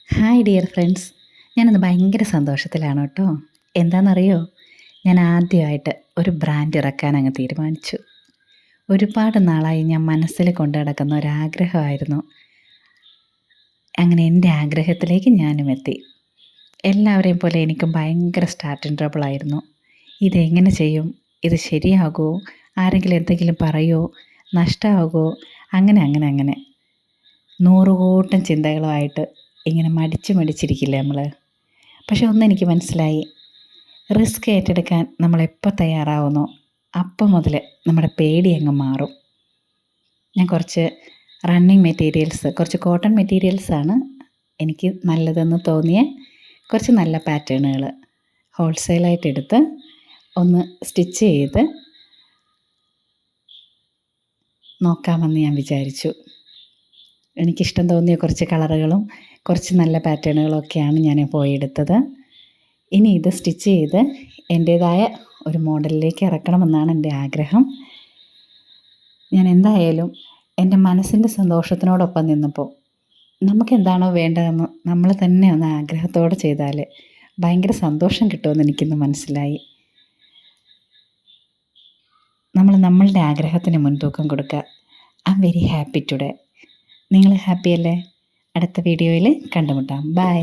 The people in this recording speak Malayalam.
ഹായ് ഡിയർ ഫ്രണ്ട്സ്, ഞാനിന്ന് ഭയങ്കര സന്തോഷത്തിലാണ് കേട്ടോ. എന്താണെന്നറിയോ, ഞാൻ ആദ്യമായിട്ട് ഒരു ബ്രാൻഡ് ഇറക്കാൻ അങ്ങ് തീരുമാനിച്ചു. ഒരുപാട് നാളായി ഞാൻ മനസ്സിൽ കൊണ്ടു നടക്കുന്ന ഒരാഗ്രഹമായിരുന്നു. അങ്ങനെ എൻ്റെ ആഗ്രഹത്തിലേക്ക് ഞാനും എത്തി. എല്ലാവരെയും പോലെ എനിക്കും ഭയങ്കര സ്റ്റാർട്ടിങ് ട്രബിളായിരുന്നു. ഇതെങ്ങനെ ചെയ്യും, ഇത് ശരിയാകുമോ, ആരെങ്കിലും എന്തെങ്കിലും പറയുമോ, നഷ്ടമാകുമോ, അങ്ങനെ നൂറുകൂട്ടം ചിന്തകളുമായിട്ട് ഇങ്ങനെ മടിച്ചിരിക്കില്ലേ നമ്മൾ. പക്ഷെ ഒന്നെനിക്ക് മനസ്സിലായി, റിസ്ക് ഏറ്റെടുക്കാൻ നമ്മളെപ്പോൾ തയ്യാറാവുന്നോ അപ്പം മുതൽ നമ്മുടെ പേടി അങ്ങ് മാറും. ഞാൻ കുറച്ച് റണ്ണിങ് മെറ്റീരിയൽസ്, കുറച്ച് കോട്ടൺ മെറ്റീരിയൽസാണ് എനിക്ക് നല്ലതെന്ന് തോന്നിയ കുറച്ച് നല്ല പാറ്റേണുകൾ ഹോൾസെയിലായിട്ട് എടുത്ത് ഒന്ന് സ്റ്റിച്ച് ചെയ്ത് നോക്കാമെന്ന് ഞാൻ വിചാരിച്ചു. എനിക്കിഷ്ടം തോന്നിയ കുറച്ച് കളറുകളും കുറച്ച് നല്ല പാറ്റേണുകളൊക്കെയാണ് ഞാൻ പോയി എടുത്തത്. ഇനി ഇത് സ്റ്റിച്ച് ചെയ്ത് എൻ്റേതായ ഒരു മോഡലിലേക്ക് ഇറക്കണമെന്നാണ് എൻ്റെ ആഗ്രഹം. ഞാൻ എന്തായാലും എൻ്റെ മനസ്സിൻ്റെ സന്തോഷത്തിനോടൊപ്പം നിന്നപ്പോൾ നമുക്കെന്താണോ വേണ്ടതെന്ന് നമ്മൾ തന്നെ ഒന്ന് ആഗ്രഹത്തോടെ ചെയ്താൽ ഭയങ്കര സന്തോഷം കിട്ടുമെന്ന് എനിക്കിന്ന് മനസ്സിലായി. നമ്മൾ നമ്മളുടെ ആഗ്രഹത്തിന് മുൻതൂക്കം കൊടുക്കുക. I am very happy today. നിങ്ങൾ ഹാപ്പിയല്ലേ? അടുത്ത വീഡിയോയിൽ കണ്ടുമുട്ടാം. ബൈ.